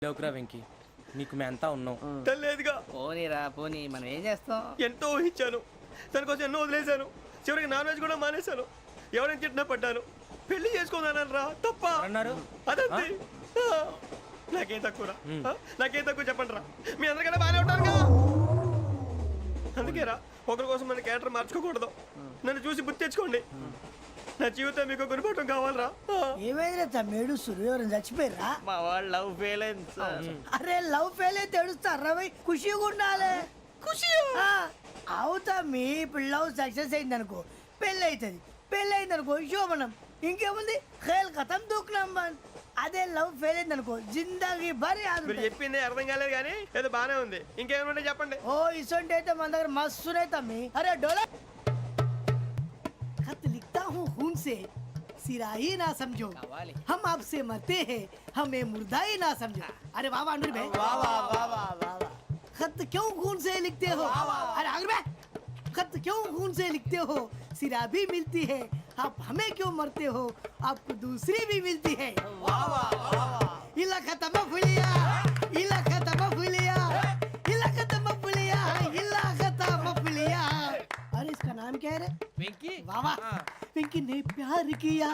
లేవుకురా వెంకీ, నీకు మేమంతా ఉన్నాం. తెలియదుగా. పోనీరా పోనీ, మనం ఏం చేస్తాం? ఎంతో ఊహించాను, దానికోసం ఎన్నో వదిలేశాను. చివరికి నాన్ వెజ్ కూడా మానేశాను. ఎవరైనా తిట్టినా పడ్డాను. పెళ్లి చేసుకున్నాను రా, తప్ప అన్నారు. అదంతే. నాకేం తక్కువరా, నాకేం తక్కువ చెప్పండి రా. మీ అందరికన్నా బాగానే ఉంటారు కదా. అందుకే రా, ఒకరి కోసం మన క్యారెక్టర్ మార్చుకోకూడదు. నన్ను చూసి గుర్తు తెచ్చుకోండి. నా జీవితం మీకు గురిపటం కావాలరా. ఏమైనా తమ్మేడు సురవరం చచ్చిపోయిరా? మా వాళ్ళు లవ్ ఫెయిల్ అయింది సార్. అరే లవ్ ఫెయిల్ అయితే ఏడుస్తారా? ఖుషిగా ఉండాలి. ఖుషి అవుతా. మీ ఇప్పుడు లవ్ సక్సెస్ అయింది అనుకో, పెళ్ళి అవుతుంది. పెళ్ళి అయింది అనుకో శోభనం. ఇంకేముంది, ఖేల్ కథం దూకునాం బాన్. అదే లవ్ ఫెయిల్ అయింది అనుకో జిందాగీ భారీ. మీరు చెప్పింది అర్థం కాలేదు కానీ ఏదో బానే ఉంది. ఇంకేమైనా చెప్పండి. ఓ ఇసొంటి అయితే మన దగ్గర మస్తునే తమ్మి. అరే డోలా खत लिखता हूँ खून से, सिरा ही ना समझो. हम आपसे मरते हैं, हमें मुर्दा ही ना समझो. अरे वाह वाह अनुर भाई, वाह वाह वाह वाह वाह. खत क्यों खून से लिखते हो? अरे अनुर भाई, खत क्यों खून से लिखते हो? सिरा भी मिलती है, आप हमें क्यों मरते हो? आपको दूसरी भी मिलती है. वाह वाह वाह. इला खत्म फुलिया, इला खत्म फुलिया, इला खत्म फुलिया, इला खत्म फुलिया. अरे इसका नाम क्या है रे? వెంకీ. वाह पिंकी ने प्यार किया,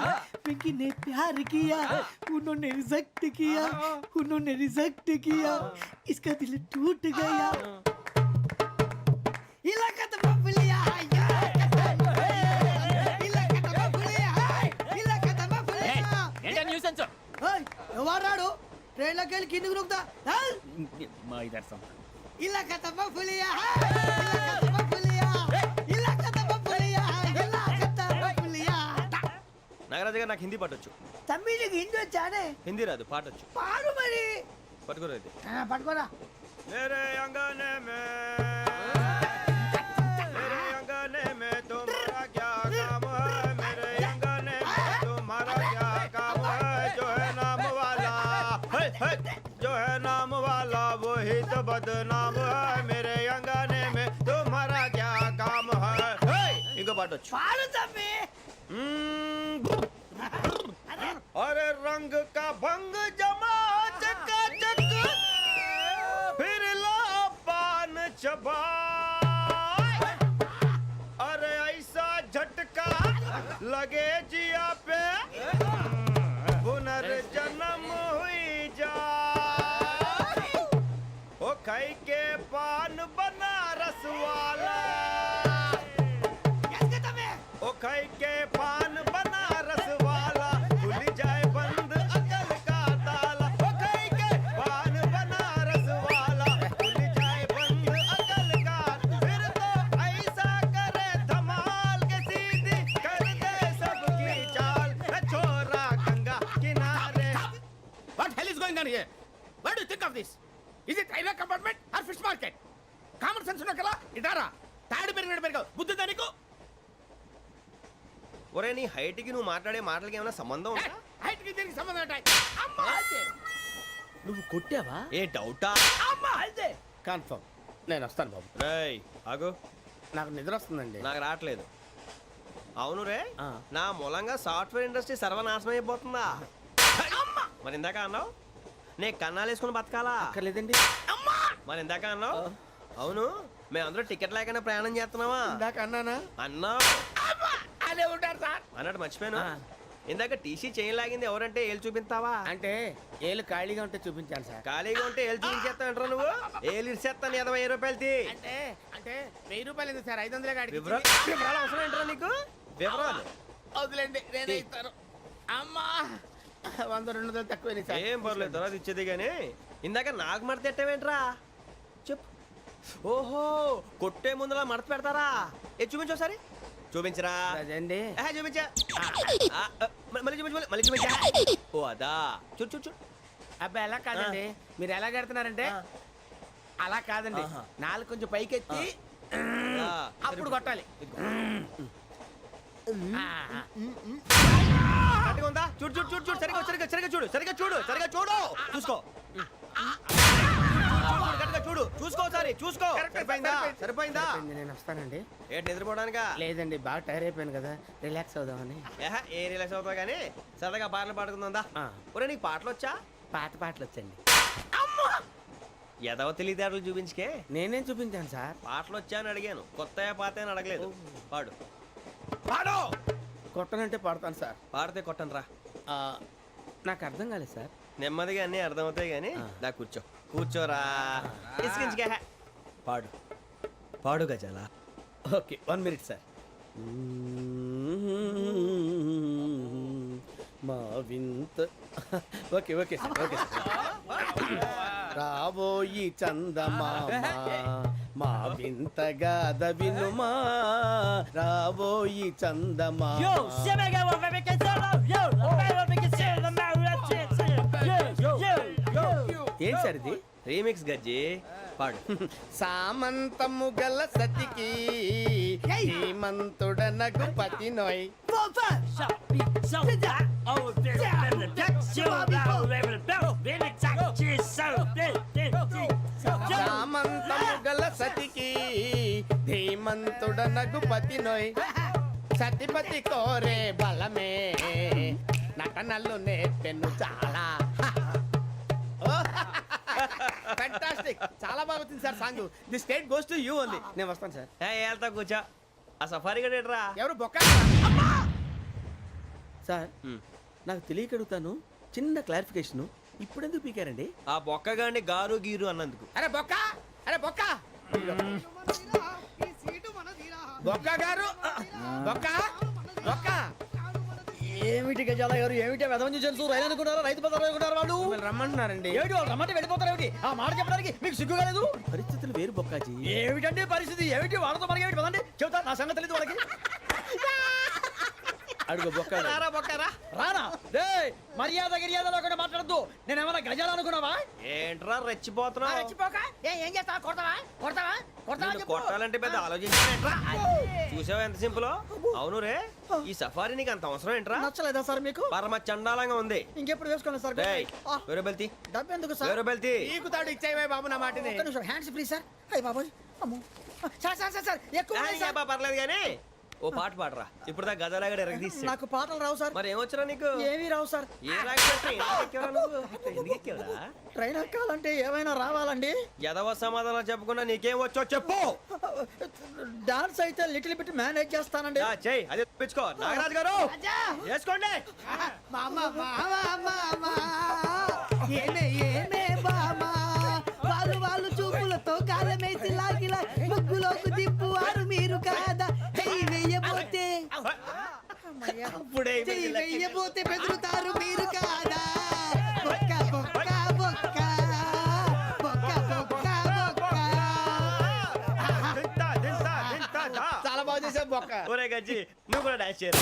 पिंकी ने प्यार किया, उन्होंने रिजेक्ट किया, उन्होंने रिजेक्ट किया, इसका दिल टूट गया. इलाका तो बबलिया, इलाका तो बबलिया, इलाका तो बबलिया. ఏంటా న్యూసెన్స్? ओए ఎవరాడు? ట్రైన్ లోకి వెళ్ళి కిందికి రుకుతా. మా ఇదర్సం. इलाका तो बबलिया, इलाका तो बबलिया, इलाका तो बबलिया, इलाका तो बबलिया. నాగరాజు గారు నాకు హిందీ పాటొచ్చు. తమ్మి నీకు హిందీ వచ్చానే? హిందీ రాదు, పాటొచ్చు. పాడు మరి. పట్టుకోలేదు. పట్టుకోరా. मेरे अंगने में, मेरे अंगने में तुम्हारा क्या काम है? मेरे अंगने में तुम्हारा क्या काम है? जो है नाम वाला, जो है नाम वाला वही तो बदनाम है. मेरे अंगने में तुम्हारा क्या काम है? इनको पाटो. పాడు తమ్మి. अरे रंग का भंग जमा चकाचक, फिर ला पान चबा. अरे ऐसा झटका लगे जिया पे, पुनर्जन्म हुई जा. ओ खाई के पान बनारस वाला, ओ खाई के पान बनारस वाला, खुल जाए बंद अकल का ताला. ओ खाई के पान बनारस वाला, खुल जाए बंद अकल का. फिर तो ऐसा करे धमाल के सीधी कर दे सबकी चाल. छोरा गंगा किनारे. What hell is going on here? What do you think of this? Is it railway compartment or fish market? Common sense ఉన్న కదా ఇటారా. తాడు పెరిగావు బుద్ధి దానికి. ఒరే నీ హైట్ కి నువ్వు మాట్లాడే మాటలకి ఏమైనా సంబంధం ఉందా? హైట్ కి దీనికి సంబంధం ఉంటాయి. అమ్మా అయితే నువ్వు కొట్టావా? ఏ డౌటా? అమ్మా అయితే కన్ఫర్మ్. నేను వస్తాను బాబు. రేయ్ ఆగు. నాకు నిద్ర వస్తుందండి. నాకు రావట్లేదు. అవును రే, నా మూలంగా సాఫ్ట్వేర్ ఇండస్ట్రీ సర్వనాశనం అయిపోతుందా? మరి ఇందాక అన్నావు నే కన్నాలు వేసుకుని బతకాలా? అక్కర్లేదండి. మరి ఇందాక అన్నావు అవును మేమందరూ టికెట్ లేకుండా ప్రయాణం చేస్తున్నావా? ఇందాక అన్నానా? అన్నావు. అదే ఉంటారు సార్. అన్నట్టు మర్చిపోయాను. ఇందాక టీసీ చేయి లాగింది ఎవరంటే ఏళ్ళు చూపిస్తావా? అంటే ఏళ్ళు ఖాళీగా ఉంటే చూపించాను సార్. ఖాళీగా ఉంటే ఏళ్ళు చూపించేస్తావు నువ్వు. ఏళ్ళు ఇచ్చేస్తాను 20 రూపాయలు తీ. అంటే అంటే 1000 రూపాయలు ఎందుకు సార్? 500 కాడికి. వివరాలు అవసరం ఏంట్రా నీకు? వివరాలు వదిలేండి, నేనే ఇస్తాను. అమ్మా 100 200 తక్కువ సార్. ఏం పర్లేదు, తర్వాత ఇచ్చేది కానీ ఇందాక నాకు మడత పెట్టావేంట్రా? చెప్పు. ఓహో కొట్టే ముందులా మడత పెడతారా? ఏ చూపించు ఒకసారి. చూపించరా? అదండి. చూపించా. మళ్ళీ చూపించు, మళ్ళీ చూపించా. ఓ అదా. చూడు చూడు చూడు. అబ్బాయి ఎలా కాదండి, మీరు ఎలా కడుతున్నారంటే అలా కాదండి. నాలుగు కొంచెం పైకెత్తి అప్పుడు కొట్టాలి. ఉందా? చూడు చూడు చూడు చూడు. సరిగా సరిగా సరిగా చూడు, సరిగా చూడు, సరిగా చూడు. చూసుకో చూడు, చూసుకో ఒకసారి చూసుకో. సరిపోయిందా? సరిపోయిందా? నేను వస్తానండి. ఏంటి నిద్రపోవడానికా? లేదండి, బాగా టైర్ అయిపోయాను కదా, రిలాక్స్ అవుదామని. ఏ రిలాక్స్ అవుతావు కానీ సరదాగా పాటలు పాడుకుందా? ఒరే నీకు పాటలు వచ్చా? పాత పాటలు వచ్చండి. ఎదవ తెలివితేటలు చూపించుకే. నేనేం చూపించాను సార్? పాటలు వచ్చాయని అడిగాను, కొత్త పాత అని అడగలేదు. పాడు. పాడు. కొట్టనంటే పడతాను సార్. పాడితే కొట్టను రా. నాకు అర్థం కాలేదు సార్. నెమ్మదిగా అన్నీ అర్థమవుతాయి కానీ దా కూర్చో. కూర్చోరా. ఇసుకించుకే. పాడు. పాడు గజాల. Okay 1 minute sir. మా వింత okay okay sir okay sir. రాబోయి చందమామ మా వింత గాథ వినుమా, రాబోయి చందమామ. ఏంటి సార్ ఇది? రీమిక్స్ గజ్జి. పాడు. సామంతము గల సతికి హేమంతుడనగు పతి నోయ్. సామంతము గల సతికి ధీమంతుడనగు పతి నోయ్. సతిపతి కోరే బలమే నటనలు నేర్పెను చాలా. ఫ్యాంటాస్టిక్, చాలా బాగా వచ్చింది sir song. The state goes to you only. నేను వస్తాను సార్. వెళ్తా కూర్చో. ఆ సఫారీ గడేట్రా. ఎవరు బొక్క? సార్ నాకు తెలియక అడుగుతాను, చిన్న క్లారిఫికేషన్. ఇప్పుడెందుకు పీకారండి? ఆ బొక్కగాడిని గారు గీరు అన్నందుకు. అరే బొక్క, అరే బొక్క, బొక్క గారు, బొక్క బొక్క. ఏమిటి గజాల గారు, ఏమిటి వెదవం చూసాను రైలు అనుకున్నారా, రైతు బజార్ అనుకున్నారు వాళ్ళు? మిమ్మల్ని రమ్మంటున్నారండి. ఏమిటి వాళ్ళు రమ్మంటే వెళ్ళిపోతారు ఏమిటి? ఆ మాట చెప్పడానికి మీకు సిగ్గు కాలేదు? పరిస్థితులు వేరు బొక్కాజీ. ఏమిటండి పరిస్థితి? ఏమిటి వాళ్ళతో మనకి ఏమిటి పదండి చెబుతా, నా సంగతి తెలియదు వాళ్ళకి. అడుగు బొక్క. రారా బొక్కరా. రానా రే, మర్యాద గిర్యాద లేకుండా మాట్లాడద్దు. నేను ఏమన్నా గజాలు అనుకున్నావా? ఏంట్రా రెచ్చిపోతున్నావు? ఏం చేస్తావా? కొడతావా కొడతావా కొడతావా నిన్ను చెప్పు. కొట్టాలంటే పెద్ద ఆలోచించానేంట్రా. చూసావా ఎంత సింపుల్? అవును రే, ఈ సఫారీ నీకు అంత అవసరం ఏంట్రా? నచ్చలేదా సార్ మీకు? పరమ చండాలంగా ఉంది. ఇంకెప్పుడు వేసుకోండి సార్. వేరే బెల్తి, డబ్బు ఎందుకు సార్? వేరే బెల్తి. నీకు తాడు ఇచ్చాయి బాబు నా మాటని. ఒక్క నిమిషం, హ్యాండ్స్ ఫ్రీ సార్. అయ్య బాబోయ్, అమ్మో. సార్ సార్ సార్ సార్ ఎక్కువ ఉన్నాయి సార్. పర్లేదు కానీ ఓ పాట పాడరా. ఇప్పుడు దా గదలాగడ ఎరగదీసి. నాకు పాటలు రావు సార్. మరి ఏమొచ్చరా నీకు? ఏమీ రావు సార్. ఏ రాకెవరా? ట్రైన్ ఎక్కాలంటే ఏమైనా రావాలండి. ఎదవ సమాధానం చెప్పకుండా నీకేం వచ్చో చెప్పు. డాన్స్ అయితే లిటిల్ బిట్ మేనేజ్ చేస్తానండి. చెయ్యి, అదే తెప్పించుకో. నాగరాజు గారు వేసుకోండి. మామ మామ మామ ఏమే ఏమే బామా, వాళ్ళు చూపులతో కాలమేసి లాగిలా ముగ్గులోకి దిప్పువారు మీరు కాదా? చెయ్యి వెయ్యబోతే అప్పుడే చెయ్యి వెయ్యబోతే బెదురుతారు మీరు కాదా? బొక్క బొక్క బొక్క బొక్క బొక్క బొక్క. చాలా బాగా చేసావు బొక్క. ఒరే గజ్జి, నువ్వు కూడా డాన్స్ చేయరు.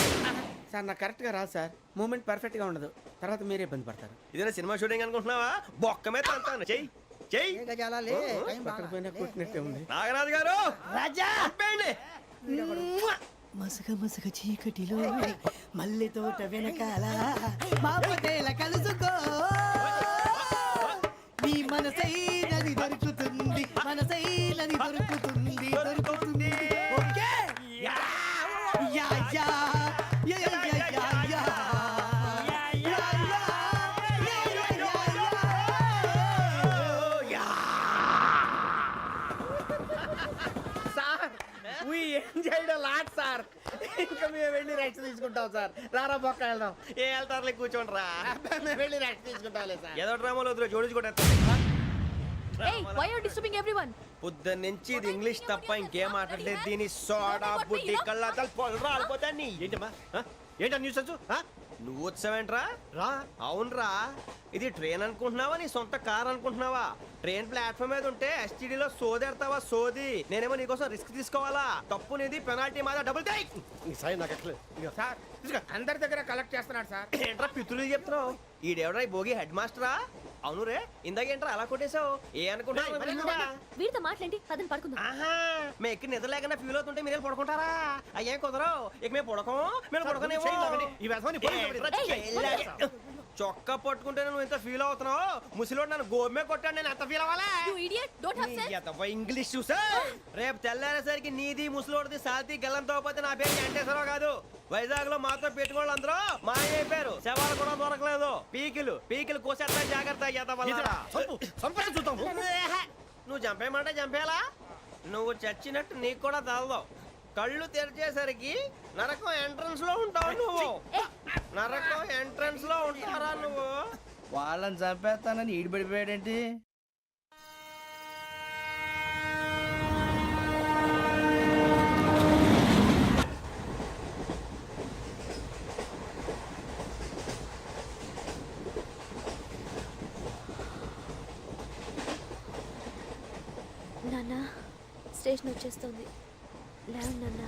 సార్ నాకు కరెక్ట్ గా రాదు సార్. మూమెంట్ పర్ఫెక్ట్ గా ఉండదు, తర్వాత మీరే ఇబ్బంది పడతారు. ఇదేనా సినిమా షూటింగ్ అనుకుంటున్నావా? బొక్క మీద అంటాను. చెయ్యి చెయ్యి. ఏ గజాలా లే, టైం పక్కన బాగా. పోయినా కొట్టినట్టే ఉంది. నాగరాజు గారు రాజా చెప్పండి. మసగ మసగ చీకటిలో మల్లె తోట వెనకాల మా పటేల కలుసుకో, నీ మనసైనది దొరుకుతుంది, మనసైనది దొరుకుతుంది, దొరుకుతుంది. Okay yeah yeah yeah yeah yeah yeah yeah yeah. Sir we enjoyed a lot sir. ఇంకా మేము వెళ్ళి రెస్ట్ తీసుకుంటాం సార్. రారా బొక్క వెళ్దాం. ఏ వెళ్తారులే, కూర్చోండి రా. మేము వెళ్ళి రెస్ట్ తీసుకుంటాంలే సార్. ఏదో డ్రామాలో వద్దు, జోడించుకుంటా. Hey, why are you disturbing everyone? పొద్దున్న నుంచి ఇది ఇంగ్లీష్ తప్ప ఇంకేం మాట్లాడలేదు. దీని సోడా బుద్ధి కళ్ళ పొలు రాలిపోతా. నీ ఏంటమ్మా ఏంటా న్యూస్ వచ్చు? నువ్వు వచ్చావేంట్రా? రా. అవునరా, ఇది ట్రైన్ అనుకుంటున్నావా, నీ సొంత కార్ అనుకుంటున్నావా? ట్రైన్ ప్లాట్ఫామ్ మీద ఉంటే ఎస్టీడీలో సోదేడతావా? సోది. నేనేమో నీకోసం రిస్క్ తీసుకోవాలా? తప్పు నీది, పెనాల్టీ మాదా, డబుల్ టై. సార్ తీసుకో. అందరి దగ్గర కలెక్ట్ చేస్తున్నాడు సార్. ఏంట్రా పితులు చెప్తున్నావు? ఈడెవడ్రా ఈ భోగి హెడ్ మాస్టరా? అవును రే, ఇందాకేంట్రా అలా కొట్టేశావు? ఏ అనుకుంటున్నావు? వీరితో మాట్లాడి పదని పడుకుందాం. ఆహా, మేము ఎక్కడ నిద్ర లేకుండా ఫీల్ అవుతుంటే మీరే పడుకుంటారా? అయ్యేం కుదరవు. ఇక మేము పడకం, మేము పడకనేమో. ఈ వ్యసనం చొక్కా పట్టుకుంటే నువ్వు ఇంత ఫీల్ అవుతున్నావు. ముసిలోడు నన్ను గోమే కొట్టాడు, నేను ఎంత ఫీల్ అవ్వాలా? You idiot, don't have sense. English చూసా. రేపు తెల్లారేసరికి నీది ముసలోడిది సాల్తీ గల్లంతో పోతే నా పేరు వెంకటేశ్వరరావు కాదు. వైజాగ్ లో మాతో పెట్టుకోళ్ళు అందరూ మాయైపోయారు. శవాలు కూడా దొరకలేదు. పీకిలు కోసేస్తా, జాగ్రత్త. చూద్దాం. నువ్వు చంపేయమంటే చంపేలా నువ్వు చచ్చినట్టు నీకు కూడా తగదు కళ్ళు తెరిచేసరికి నరకం ఎంట్రన్స్ లో ఉంటావు నువ్వు నరకం ఎంట్రన్స్ లో ఉంటారా నువ్వు వాళ్ళని చంపేస్తానని ఈడిపడిపోయాడేంటి? నాన్న స్టేషన్ వచ్చేస్తుంది లేవు నాన్న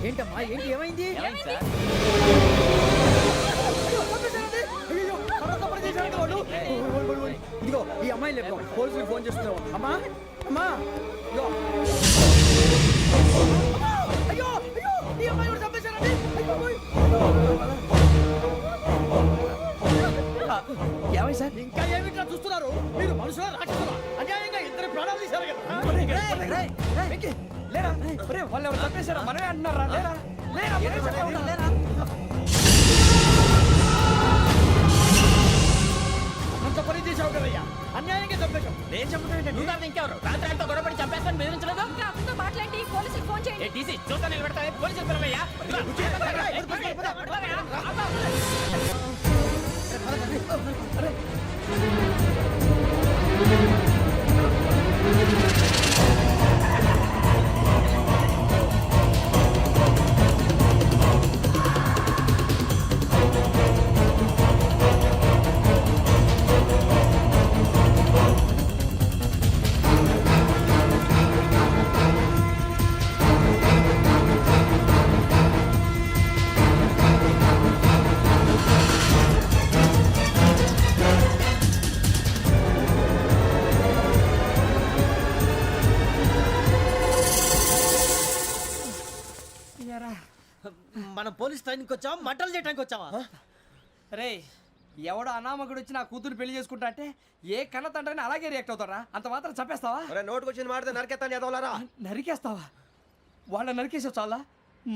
ఏంటమ్మా ఏంటి ఏమైంది? ఇదిగో ఈ అమ్మాయి లేపు పోలీసులకు ఫోన్ చేస్తున్నావు. అమ్మా అమ్మా ఇదిగో. అయ్యో అయ్యో ఈ అమ్మాయి కూడా చంపేశారండి. అయ్యో, పోయ్. ఏమై సార్ ఇంకా ఏమిట్లా చూస్తున్నారు మీరు? మనుషుల రాక్షసులా? అన్యాయంగా ఇద్దరు ప్రాణాలు తీశారు కదా. లేరా వాళ్ళు ఎవరు చంపేశారా? మనమే అంటున్నారా? లేరా లేరా అంత పని చేసావు కదయ్యా, అన్యాయంగా చంపేశావు. నేను చెప్తాను ఇంకెవరు రాత్రి ఆయనతో గొడవపడి చంపేస్తాను బెదిరించలేదు. ఇంకా అతనితో మాట్లాడి పోలీసులకు ఫోన్ చేయండి. టీసీ చూస్తా నిలబెడతా పోలీసులు పిలవయ్యా. మనం పోలీస్ ట్రైనింగ్కి వచ్చావా మంటలు చేయడానికి వచ్చావా? రే ఎవడో అనామకుడు వచ్చి నా కూతురు పెళ్లి చేసుకుంటా అంటే ఏ కన్న తండ్రిని అలాగే రియాక్ట్ అవుతారా? అంత మాత్రం చంపేస్తావా? నోటుకు వచ్చింది మాడితే నరకెత్తాను చదవాలరా నరికేస్తావా? వాళ్ళని నరికేసావు చాలా,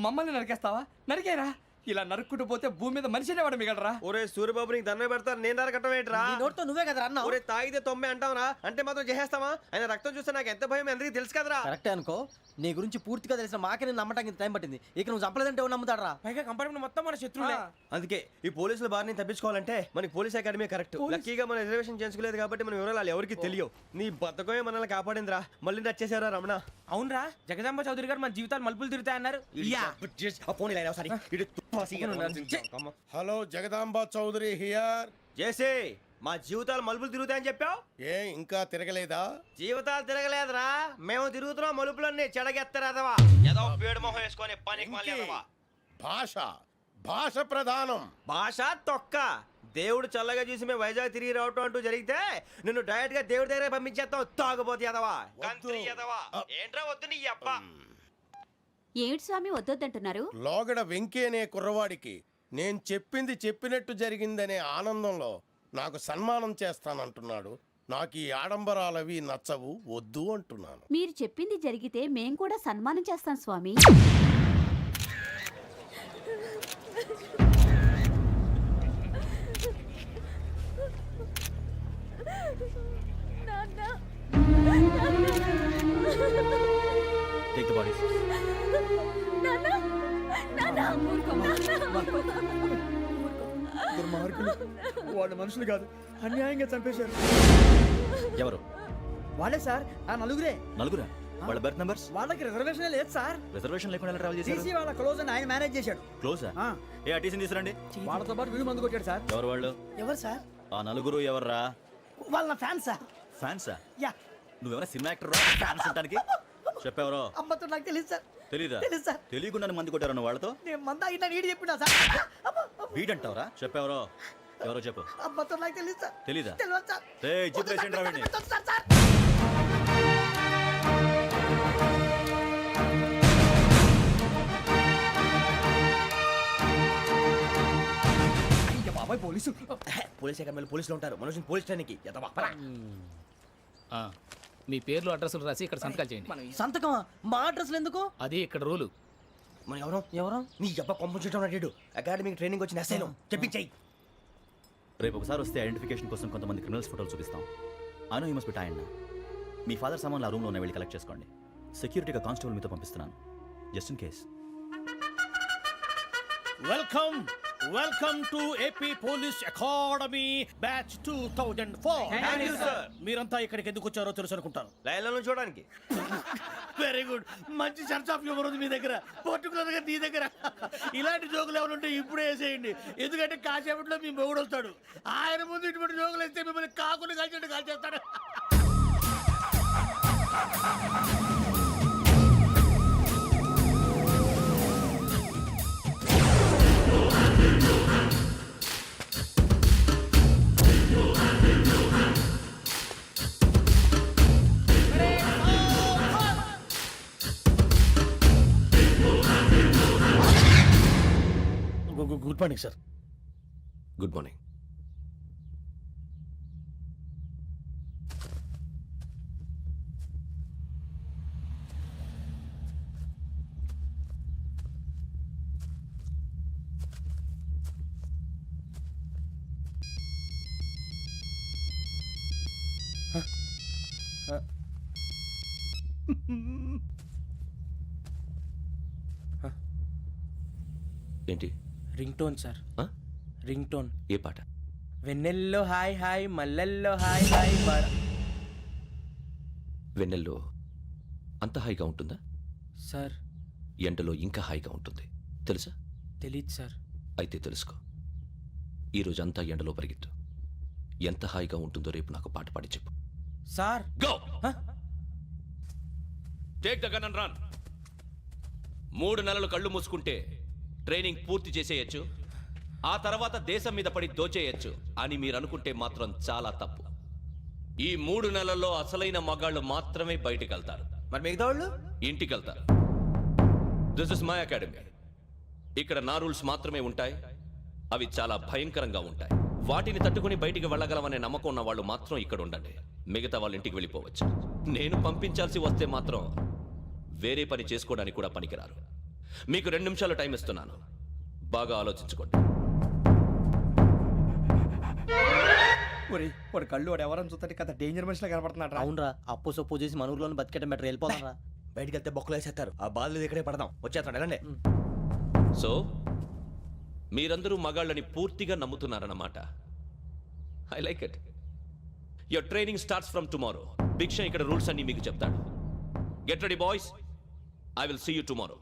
మమ్మల్ని నరికేస్తావా? నరికేరా. ఇలా నరుక్కుంటూ పోతే భూమి మీద మనిషినే వాడు మిగలరా. ఒరే సూర్యబాబు నీకు దండ పెడతాను నేను నరకటం ఏంట్రా నోటితో నువ్వే కదా అన్నా. ఒరే తాగితే తొమ్మే అంటావురా అంటే మాత్రం చేసేస్తావా? ఆయన రక్తం చూస్తే నాకు ఎంత భయం అందరికీ తెలుసు కదరా. కరెక్టే అనుకో, నీ గురించి పూర్తిగా తెలిసిన మాకే నేను నమ్మటానికి టైం పట్టింది. ఇక నువ్వు చంపలేదంటే ఎవరు నమ్ముతాడరా? పైగా కంపార్ట్మెంట్ మొత్తం మన శత్రువులే. అందుకే ఈ పోలీసుల బారిని తప్పించుకోవాలంటే మనకి పోలీస్ అకాడమీ కరెక్ట్. లక్కీగా మనం రిజర్వేషన్ చేసుకోలేదు కాబట్టి మన వివరాలు ఎవరికి తెలియవు. నీ బతకమే మనల్ని కాపాడిందిరా. మళ్ళీ నచ్చేసారా రమణ? అవునరా జగదాంబ చౌదరి గారు మన జీవితాలు మలుపులు తిరుగుతాయన్నారు. Hello Jagadamba Chowdary here. చేసే మా జీవితాలు మలుపులు తిరుగుతాయని చెప్పావు. ఏ ఇంకా తిరగలేదా? జీవితాలు తిరగలేదురా, మేము తిరుగుతున్నాం మలుపులన్నీ. చెడగెత్తరాదవా ఏదో పేడు మొహం వేసుకొని పనికి మళ్ళీ ఎదవా. భాష భాష ప్రధానం. భాష తొక్క. దేవుడు చల్లగా చూసి మేము వైజాగ్ తిరిగి రావటం అంటూ జరిగితే నిన్ను డైరెక్ట్ గా దేవుడి దగ్గర పంపించేస్తావు. తాగబోతు ఎదవా, కంత్రి ఎదవా. ఏంట్రా వద్దు నీ అబ్బా. ఏమిటి స్వామి వద్దొద్దంటున్నారు? లోగడ వెంకీ అనే కుర్రవాడికి నేను చెప్పింది చెప్పినట్టు జరిగిందనే ఆనందంలో నాకు సన్మానం చేస్తానంటున్నాడు. నాకు ఈ ఆడంబరాలవి నచ్చవు, వద్దు అంటున్నాను. మీరు చెప్పింది జరిగితే మేం కూడా సన్మానం చేస్తాం స్వామి. Take the bodies. దుర్మార్గులు, వాళ్ళు మనుషులు కాదు, అన్యాయంగా చంపేశారు. ఎవరు? వాళ్ళే సార్, ఆ నలుగురే. నలుగురా? వాళ్ళ బర్త్ నంబర్స్? వాళ్ళకి రిజర్వేషన్ లేదు సార్. రిజర్వేషన్ లేకుండా ఎలా ట్రావెల్ చేశారు? టీసీ వాళ్ళ క్లోజ్ అని ఆయన మేనేజ్ చేశాడు. క్లోజా? ఆ, ఏ ఆ టీసీని తీసురండి. వాళ్ళతో పాటు వీడు మందు కొట్టాడు సార్. ఎవరు వాళ్ళు? ఎవరు సార్? ఆ నలుగురు ఎవర్రా? వాళ్ళ ఫ్యాన్ సార్. ఫ్యాన్సా? యా. నువ్వెవరా సినిమా యాక్టర్ ఫ్యాన్స్ అంటానికి? చెప్పెవరో? అమ్మతో నాకు తెలియదు సార్. తెలీదా? తెలీదు సార్. తెలియకుండా మంది కొట్టారు వాళ్ళతో? నేను మంద అయినా నీడి చెప్పినా సార్. వీడంటావరా? చెప్పెవరో? ఎవరో చెప్పు. అమ్మతో నాకు తెలియదు సార్. తెలీదా? తెలియదు సార్. ఏయ్, జీప్ రేషన్ రా వీడిని. Sir sir. అయ్య బాబాయ్ పోలీసు. పోలీస్ అకాడమీలో పోలీసులు ఉంటారు. మనుషులు పోలీస్ ట్రైనింగ్కి ఎదవా. మీ పేర్లు అడ్రస్లు రాసి ఇక్కడ సంతకాలు చేయండి. సంతకమా? మా అడ్రస్లు ఎందుకు? అది ఇక్కడ రూలు. మనం ఎవరు ఎవరు? నీ అబ్బా పంపించడం అడిగాడు. అకాడమిక్ ట్రైనింగ్ వచ్చిన అసైలం చెప్పించాయి. రేపు ఒకసారి వస్తే ఐడెంటిఫికేషన్ కోసం కొంతమంది క్రిమినల్స్ ఫోటోలు చూపిస్తాం. Anu you must be tired. మీ ఫాదర్ సామాన్లు ఆ రూమ్లో వెళ్ళి కలెక్ట్ చేసుకోండి. సెక్యూరిటీగా కానిస్టేబుల్ మీతో పంపిస్తున్నాను, just in case. Welcome to AP police academy batch 2004. మీరంతా ఇక్కడికి ఎందుకు వచ్చారో తెలుసు అనుకుంటాను. లైన్లను చూడడానికి. వెరీ గుడ్, మంచి సెన్స్ ఆఫ్ హ్యూమర్ ఉంది మీ దగ్గర, పర్టికులర్ గా నీ దగ్గర. ఇలాంటి జోకులు ఏమైనా ఉంటే ఇప్పుడే వేసేయండి, ఎందుకంటే కాసేపట్లో మీ మొగుడు వస్తాడు. ఆయన ముందు ఇటువంటి జోకులు వేస్తే మిమ్మల్ని కాకుని కాల్చేట్టు కాల్చేస్తాడు. Good morning sir. Good morning. ఏంటి? Ring tone sir. Ring tone. ఏ పాట? వెన్నెల్లో హాయ్ హాయ్, మల్లెల్లో హాయ్ హాయ్. వెన్నెల్లో అంత హాయిగా ఉంటుందా సార్? ఎండలో ఇంకా హాయిగా ఉంటుంది తెలుసా? తెలీదు సార్. అయితే తెలుసుకో, ఈరోజు అంతా ఎండలో పరిగెత్తు. ఎంత హాయిగా ఉంటుందో రేపు నాకు పాట పాడి చెప్పు. Sir go take the gun and run. 3 నెలలు కళ్ళు మూసుకుంటే ట్రైనింగ్ పూర్తి చేసేయచ్చు, ఆ తర్వాత దేశం మీద పడి దోచేయచ్చు అని మీరు అనుకుంటే మాత్రం చాలా తప్పు. ఈ 3 నెలల్లో అసలైన మగాళ్ళు మాత్రమే బయటికి వెళ్తారు. మరి మిగతా వాళ్ళు ఇంటికి వెళ్తారు. This is my academy. ఇక్కడ నా రూల్స్ మాత్రమే ఉంటాయి. అవి చాలా భయంకరంగా ఉంటాయి. వాటిని తట్టుకుని బయటికి వెళ్ళగలమనే నమ్మకం ఉన్న వాళ్ళు మాత్రం ఇక్కడ ఉండండి. మిగతా వాళ్ళు ఇంటికి వెళ్ళిపోవచ్చు. నేను పంపించాల్సి వస్తే మాత్రం వేరే పని చేసుకోవడానికి కూడా పనికిరారు. మీకు 2 నిమిషాలు టైం ఇస్తున్నాను, బాగా ఆలోచించుకోండి. వాడు కళ్ళు వాడు ఎవరైనా చూస్తే కదా డేంజర్ మనిషిలో కనపడుతున్నాడు. అవునరా, అప్పు సొప్పు చేసి మన ఊర్లో బతికేయడం బెటర్. వెళ్ళిపోతారా? బయటికి వెళ్తే బొక్కలు వేసేస్తారు. ఆ బాధలు ఇక్కడే పడదాం. వచ్చేస్తాడు వెళ్ళండి. సో మీరందరూ మగాళ్ళని పూర్తిగా నమ్ముతున్నారన్నమాట. I like it. Your training starts from tomorrow. Bhiksha ఇక్కడ రూల్స్ అన్ని మీకు చెప్తాడు. Get ready boys, I will see you tomorrow.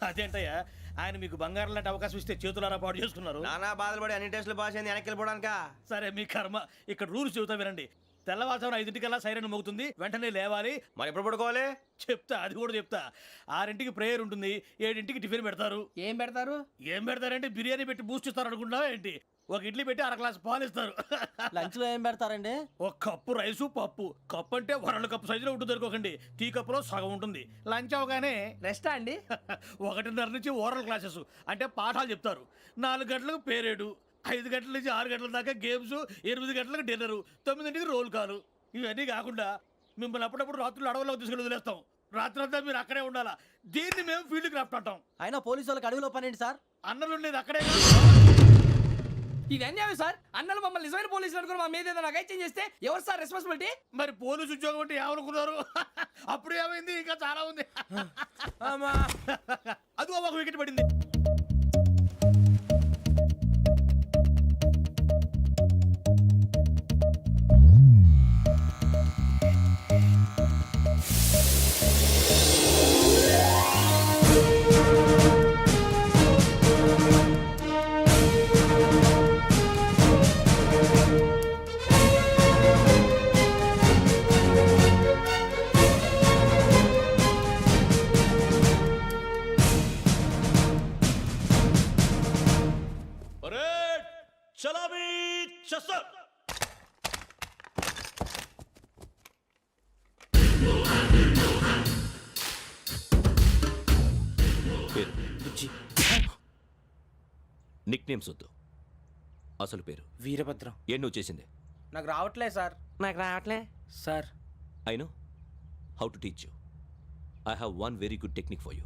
అదేంటయ్యా, ఆయన మీకు బంగారం లాంటి అవకాశం ఇస్తే చేతులారా పాటు చేసుకున్నారు. నానా బాధలు పడి అన్ని టెస్టులు పాస్ అయింది, వెనక్కి వెళ్ళిపోవడానికా? సరే మీ కర్మ. ఇక్కడ రూల్స్ చెబుతా వినండి. తెల్లవారుజామున 5 సైరన్ మోగుతుంది, వెంటనే లేవాలి. మరి ఎప్పుడు పడుకోవాలి? చెప్తా, అది కూడా చెప్తా. 6 ప్రేయర్ ఉంటుంది, 7 టిఫిన్ పెడతారు. ఏం పెడతారు? ఏం పెడతారంటే బిర్యానీ పెట్టి బూస్ట్ ఇస్తారు అనుకుంటున్నావా ఏంటి? ఒక ఇడ్లీ పెట్టి 1 గ్లాస్ పాలు ఇస్తారు. లంచ్ లో ఏం పెడతారండి? ఒక కప్పు రైసు పప్పు. కప్పు అంటే 1 కప్పు సైజులో ఉంటుంది అనుకోకండి. టీ కప్పులో సగం ఉంటుంది. లంచ్ అవగానే రెస్టా అండి? 1:30 నుంచి ఓరల్ క్లాసెస్ అంటే పాఠాలు చెప్తారు. 4 గంటలకు పేరేడు, 5 గంటల నుంచి 6 గంటల దాకా గేమ్స్, 8 గంటలకు డిన్నరు, 9 రోల్ కాలు. ఇవన్నీ కాకుండా మిమ్మల్ని అప్పుడప్పుడు రాత్రులు అడవుల్లో తీసుకెళ్ళి వదిలేస్తాం. రాత్రంతా మీరు అక్కడే ఉండాలా. దీన్ని మేము ఫీల్డ్ క్రాఫ్ట్ అంటాం. అయినా పోలీసు వాళ్ళకి అడవిలో పని ఏంటి సార్? అన్నలు ఉండేది అక్కడే. ఇది అన్యాయం సార్. అన్నలు మమ్మల్ని నిజమైన పోలీసులు అనుకుని మా మీద ఏదైనా చేంజ్ చేస్తే ఎవరు సార్ రెస్పాన్సిబిలిటీ? మరి పోలీసు ఉద్యోగం అంటే ఏమనుకున్నారు? అప్పుడు ఏమైంది, ఇంకా చాలా ఉంది. అదిగో ఒక వికెట్ పడింది. చలామీ చసర్. పేరు నిక్ నేమ్స్ వద్దు, అసలు పేరు. వీరభద్రం. ఏ నువ్వు చేసింది? నాకు రావట్లే సార్. నాకు రావట్లే sir. I know how to teach you. I have one very good technique for you.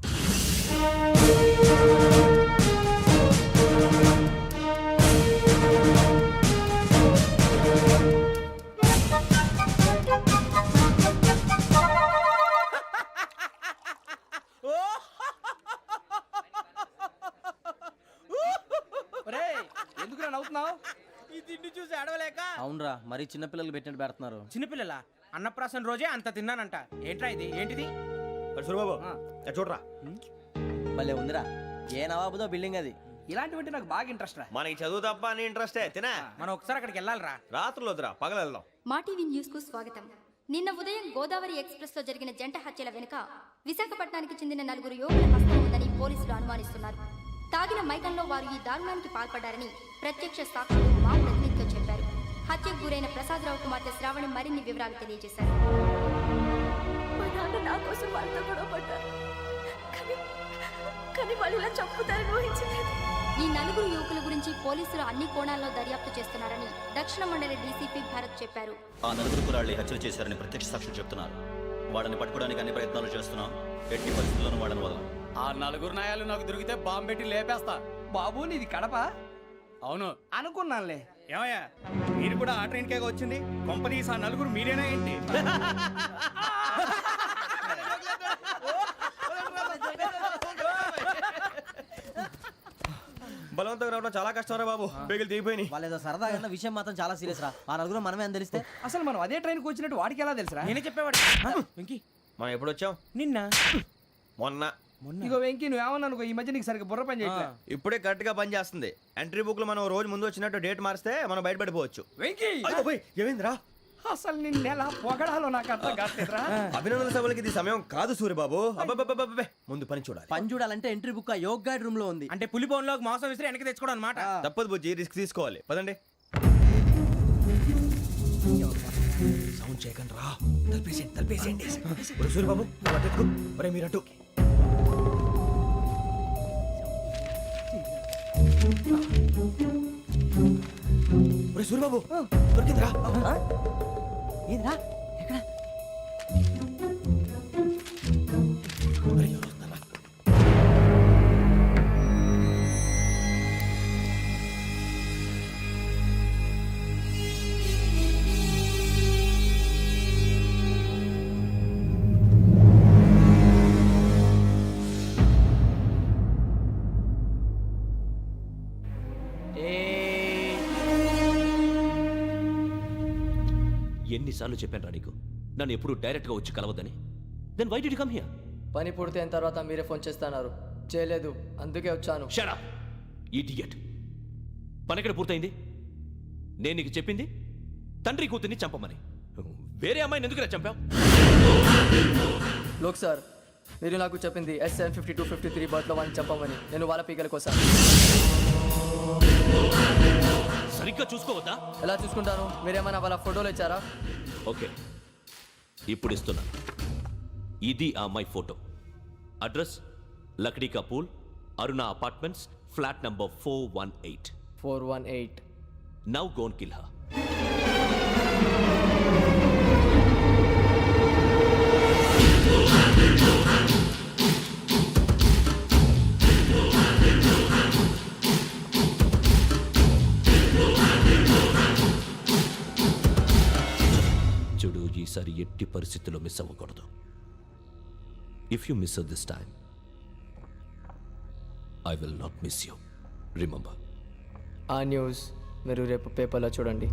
ఎందుకు నవ్వుతున్నావు? ఈ తిండి చూసి అడవలేక. అవునరా మరీ చిన్నపిల్లలు పెట్టినట్టు పెడుతున్నారు. చిన్నపిల్లల అన్నప్రాసన రోజే అంత తిన్నానంట. ఏంట్రా ఇది? ఏంటిది? సూరిబాబు చూడరా, భలే ఉందిరా. ఏ నవాబుదో బిల్డింగ్ అది. ఇలాంటివంటే నాకు బాగా ఇంట్రెస్ట్ రా. మనకి చదువు తప్ప అని ఇంట్రెస్టే. తినా మనం ఒకసారి అక్కడికి వెళ్ళాలిరా. రాత్రులు వద్దురా, పగలు వెళ్దాం. మా టీవీ న్యూస్ కు స్వాగతం. నిన్న ఉదయం గోదావరి ఎక్స్ప్రెస్ లో జరిగిన జంట హత్యల వెనుక విశాఖపట్నానికి చెందిన 4 యువకుల హస్తం ఉందని పోలీసులు అనుమానిస్తున్నారు. తాగిన మైకంలో వారు ఈ దారుణానికి పాల్పడ్డారని ప్రత్యక్ష సాక్షులు మా ప్రతినిధితో చెప్పారు. హత్యకు గురైన ప్రసాదరావు కుమార్తె శ్రావణి మరిన్ని వివరాలు తెలియజేశారు. మా నాన్న నా కోసం వాళ్ళతో గొడవ పడ్డారు, కానీ వాళ్ళు ఇలా చంపుతారని ఊహించలేదు. ఈ 4 యువకుల గురించి పోలీసులు అన్ని కోణాల్లో దర్యాప్తు చేస్తున్నారని దక్షిణ మండలి డీసీపీ భరత్ చెప్పారు. ఆ 4 కుర్రాళ్ళే హత్యలు చేశారని ప్రత్యక్ష సాక్షులు చెప్తున్నారు. వాళ్ళని పట్టుకోవడానికి అన్ని ప్రయత్నాలు చేస్తున్నాం. ఎట్టి పరిస్థితుల్లోనూ వాళ్ళని వదలం. ఆ 4 నాయాలు నాకు దొరికితే బాంబు పెట్టి లేపేస్తా. బాబు నీది కడప? అవును అనుకున్నానులే. ఏమయ్యా, మీరు కూడా ఆ ట్రైన్ కేగా వచ్చింది? కొంపదీసి ఆ 4 మీరేనా ఏంటి? బలవంతంగా రావడం చాలా కష్టం రా బాబు. బేగులు దిగిపోయినాయి. వాళ్ళేదో సరదాగా విషయం మాత్రం చాలా సీరియస్ రా. ఆ నలుగురు మనమే అని తెలిస్తే అసలు మనం అదే ట్రైన్కి వచ్చినట్టు వాడికి ఎలా తెలుసురా? నేనే చెప్పేవాడు. వెంకీ మనం ఎప్పుడు వచ్చాం? నిన్న మొన్న. ఇగో వెంకీ నువ్వేమన్నా అనుకో, ఈ మధ్య నీకు సరిగ్గా బుర్ర పని చేయట్లే. ఇప్పుడే కరెక్ట్ గా పని చేస్తుంది. ఎంట్రీ బుక్ లో మనం రోజు ముందు వచ్చినట్టు డేట్ మారిస్తే మనం బయటపడిపోవచ్చు. వెంకీ ఏమైందిరా? అసలు నిన్న ఎలా పొగడాలో నాకు అర్థం కాట్లేదురా. అభినందన సభలకి ఇది సమయం కాదు సూర్యబాబు. అబ్బబ్బబ్బబ్బబ్బే, ముందు పని చూడాలి. పని చూడాలంటే ఎంట్రీ బుక్ ఆ యోగ్ గైడ్ రూమ్ లో ఉంది. అంటే పులి బోన్లోకి మాంసం విసిరి వెనక్కి తెచ్చుకోవడం అనమాట. తప్పదు బుజ్జి, రిస్క్ తీసుకోవాలి. పదండి. సౌండ్ చేయకండి రా. తలపేసేయండి. సూర్యబాబు ఒరే మీరట్టు. ఒరే సూర్యబాబు దొరికిందిరా. ఏంద్రా ఎక్కడ? ఒరే, ఎవరు వస్తున్నారా? ఎన్నిసార్లు చెప్పాను నీకు నన్ను ఎప్పుడు డైరెక్ట్గా వచ్చి కలవద్దని? Then why did you come here? పని పూర్తయిన తర్వాత మీరే ఫోన్ చేస్తున్నారు. చేయలేదు, అందుకే వచ్చాను. Shut up idiot. పని ఎక్కడ పూర్తయింది? నేను నీకు చెప్పింది తండ్రి కూతుర్ని చంపమని. వేరే అమ్మాయిని ఎందుకు చంపావు? లోక్ సార్, మీరు నాకు చెప్పింది SN 5253 బర్త్లో వాడిని చంపమని. నేను వాళ్ళ పీకల కోసం. సరిగ్గా చూసుకోవద్దా? ఎలా చూసుకుంటాను? మీరేమైనా వాళ్ళ ఫోటోలు ఇచ్చారా? ఓకే, ఇప్పుడు ఇస్తున్నా. ఇది ఆ అమ్మాయి ఫోటో. అడ్రస్ లక్డీ కా pool, Aruna apartments, flat number 418. 418. Now go and kill her. చూడు, ఈసారి ఎట్టి పరిస్థితుల్లో మిస్ అవ్వకూడదు. If you miss this time I will not miss you. Remember. ఆ న్యూస్ మీరు రేపు పేపర్లో చూడండి.